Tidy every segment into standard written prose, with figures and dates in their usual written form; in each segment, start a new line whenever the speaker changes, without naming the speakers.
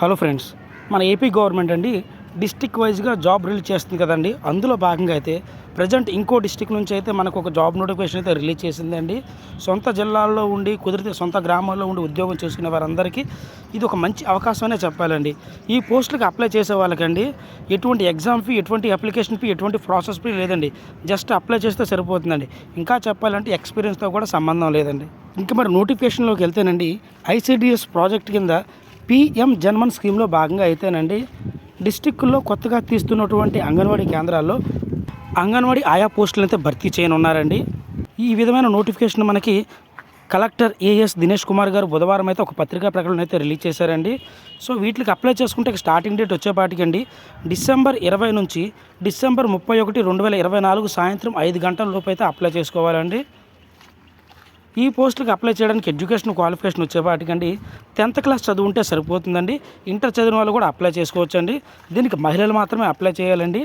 Hello friends, మన AP government అండి district వైజ్గా జాబ్ రిలీజ్ చేస్తుంది కదండి. అందులో భాగంగా అయితే ప్రజెంట్ ఇంకో డిస్టిక్ నుంచి అయితే మనకు ఒక జాబ్ నోటిఫికేషన్ అయితే రిలీజ్ చేసిందండి. సొంత జిల్లాల్లో ఉండి కుదిరితే సొంత గ్రామాల్లో ఉండి ఉద్యోగం చేసుకునే వారందరికీ ఇది ఒక మంచి అవకాశమనే చెప్పాలండి. ఈ పోస్టులకు అప్లై చేసే వాళ్ళకండి ఎటువంటి ఎగ్జామ్ ఫీ, ఎటువంటి అప్లికేషన్ ఫీ, ఎటువంటి ప్రాసెస్ ఫీ లేదండి. జస్ట్ అప్లై చేస్తే సరిపోతుందండి. ఇంకా చెప్పాలంటే ఎక్స్పీరియన్స్తో కూడా సంబంధం లేదండి. ఇంకా మరి నోటిఫికేషన్లోకి వెళ్తేనండి ఐసిడిఎస్ ప్రాజెక్ట్ కింద పిఎం జన్మన్ స్కీమ్లో భాగంగా అయితేనండి డిస్టిక్లో కొత్తగా తీస్తున్నటువంటి అంగన్వాడీ కేంద్రాల్లో అంగన్వాడీ ఆయా పోస్టులను అయితే భర్తీ చేయనున్నారండి. ఈ విధమైన నోటిఫికేషన్ మనకి కలెక్టర్ ఏఎస్ దినేష్ కుమార్ గారు బుధవారం అయితే ఒక పత్రికా ప్రకటన అయితే రిలీజ్ చేశారండి. సో వీటికి అప్లై చేసుకుంటే స్టార్టింగ్ డేట్ వచ్చేపాటికండి డిసెంబర్ 20 నుంచి డిసెంబర్ 31, 2024 సాయంత్రం 5 గంటల లోపు అయితే అప్లై చేసుకోవాలండి. ఈ పోస్టులకు అప్లై చేయడానికి ఎడ్యుకేషన్ క్వాలిఫికేషన్ వచ్చేపాటికండి 10th క్లాస్ చదువుంటే సరిపోతుందండి. ఇంటర్ చదివిన వాళ్ళు కూడా అప్లై చేసుకోవచ్చండి. దీనికి మహిళలు మాత్రమే అప్లై చేయాలండి.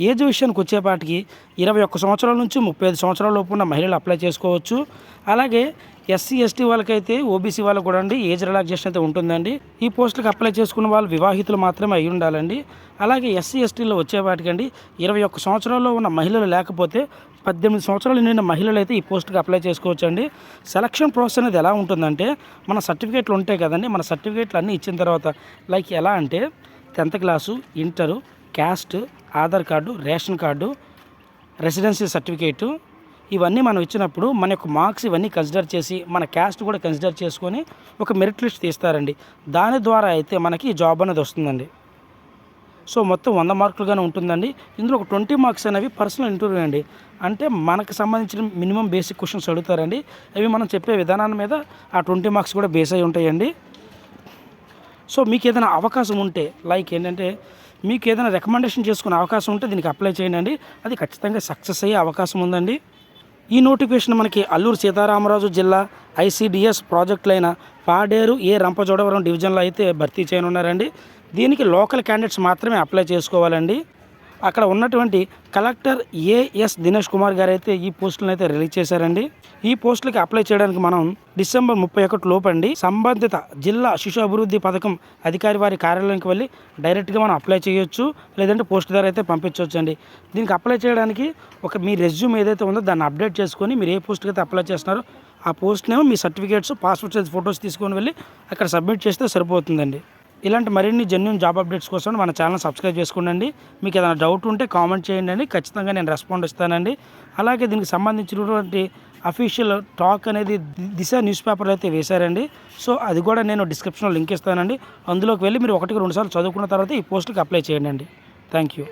ఏజ్ విషయానికి వచ్చేపాటికి 21 సంవత్సరాల నుంచి 35 సంవత్సరాల లోపు ఉన్న మహిళలు అప్లై చేసుకోవచ్చు. అలాగే ఎస్సీ ఎస్టీ వాళ్ళకైతే ఓబీసీ వాళ్ళకు కూడా అండి ఏజ్ రిలాక్సేషన్ అయితే ఉంటుందండి. ఈ పోస్టులకు అప్లై చేసుకున్న వాళ్ళు వివాహితులు మాత్రమే అయి ఉండాలండి. అలాగే ఎస్సీ ఎస్టీలో వచ్చేవాటికండి 21 సంవత్సరాల్లో ఉన్న మహిళలు లేకపోతే 18 సంవత్సరాలు నిండిన మహిళలు అయితే ఈ పోస్టుకి అప్లై చేసుకోవచ్చండి. సెలక్షన్ ప్రాసెస్ అనేది ఎలా ఉంటుందంటే మన సర్టిఫికేట్లు ఉంటాయి కదండి. మన సర్టిఫికేట్లు అన్నీ ఇచ్చిన తర్వాత లైక్ ఎలా అంటే 10th class, inter, caste, Aadhaar card, ration card, residential certificate ఇవన్నీ మనం ఇచ్చినప్పుడు మన యొక్క మార్క్స్ ఇవన్నీ కన్సిడర్ చేసి మన క్యాస్ట్ కూడా కన్సిడర్ చేసుకొని ఒక మెరిట్ లిస్ట్ తీస్తారండి. దాని ద్వారా అయితే మనకి జాబ్ అనేది వస్తుందండి. సో మొత్తం 100 మార్కులుగానే ఉంటుందండి. ఇందులో ఒక 20 మార్క్స్ అనేవి పర్సనల్ ఇంటర్వ్యూ అండి. అంటే మనకు సంబంధించిన మినిమం బేసిక్ క్వశ్చన్స్ అడుగుతారండి. అవి మనం చెప్పే విధానాన్ని మీద ఆ 20 మార్క్స్ కూడా బేస్ అయి ఉంటాయండి. సో మీకు ఏదైనా అవకాశం ఉంటే లైక్ ఏంటంటే మీకు ఏదైనా రికమెండేషన్ చేసుకునే అవకాశం ఉంటే దీనికి అప్లై చేయండి. అది ఖచ్చితంగా సక్సెస్ అయ్యే అవకాశం ఉందండి. ఈ నోటిఫికేషన్ మనకి అల్లూరు సీతారామరాజు జిల్లా ఐసిడిఎస్ ప్రాజెక్టులైన పాడేరు, రంపచోడవరం డివిజన్లో అయితే భర్తీ చేయనున్నారండి. దీనికి లోకల్ క్యాండిడేట్స్ మాత్రమే అప్లై చేసుకోవాలండి. అక్కడ ఉన్నటువంటి కలెక్టర్ ఏఎస్ దినేష్ కుమార్ గారు అయితే ఈ పోస్టులను అయితే రిలీజ్ చేశారండి. ఈ పోస్టులకి అప్లై చేయడానికి మనం డిసెంబర్ 31 లోపు అండి సంబంధిత జిల్లా శిశు అభివృద్ధి పథకం అధికారి వారి కార్యాలయానికి వెళ్ళి డైరెక్ట్గా మనం అప్లై చేయొచ్చు, లేదంటే పోస్ట్ ద్వారా అయితే పంపించవచ్చు అండి. దీనికి అప్లై చేయడానికి మీ రెజ్యూమ్ ఏదైతే ఉందో దాన్ని అప్డేట్ చేసుకొని మీరు ఏ పోస్ట్కి అయితే అప్లై చేస్తున్నారో ఆ పోస్ట్నేమో మీ సర్టిఫికేట్స్, పాస్పోర్ట్ సైజ్ ఫొటోస్ తీసుకొని వెళ్ళి అక్కడ సబ్మిట్ చేస్తే సరిపోతుందండి. ఇలాంటి మరిన్ని జెన్యూన్ జాబ్ అప్డేట్స్ కోసం మన ఛానల్ సబ్స్క్రైబ్ చేసుకోండి. మీకు ఏదైనా డౌట్ ఉంటే కామెంట్ చేయండి, ఖచ్చితంగా నేను రెస్పాండ్ ఇస్తానండి. అలాగే దీనికి సంబంధించినటువంటి అఫీషియల్ టాక్ అనేది దిశ న్యూస్ పేపర్లో అయితే వేశారండి. సో అది కూడా నేను డిస్క్రిప్షన్లో లింక్ ఇస్తానండి. అందులోకి వెళ్ళి మీరు 1-2 సార్లు చదువుకున్న తర్వాత ఈ పోస్టుకి అప్లై చేయండి. Thank you.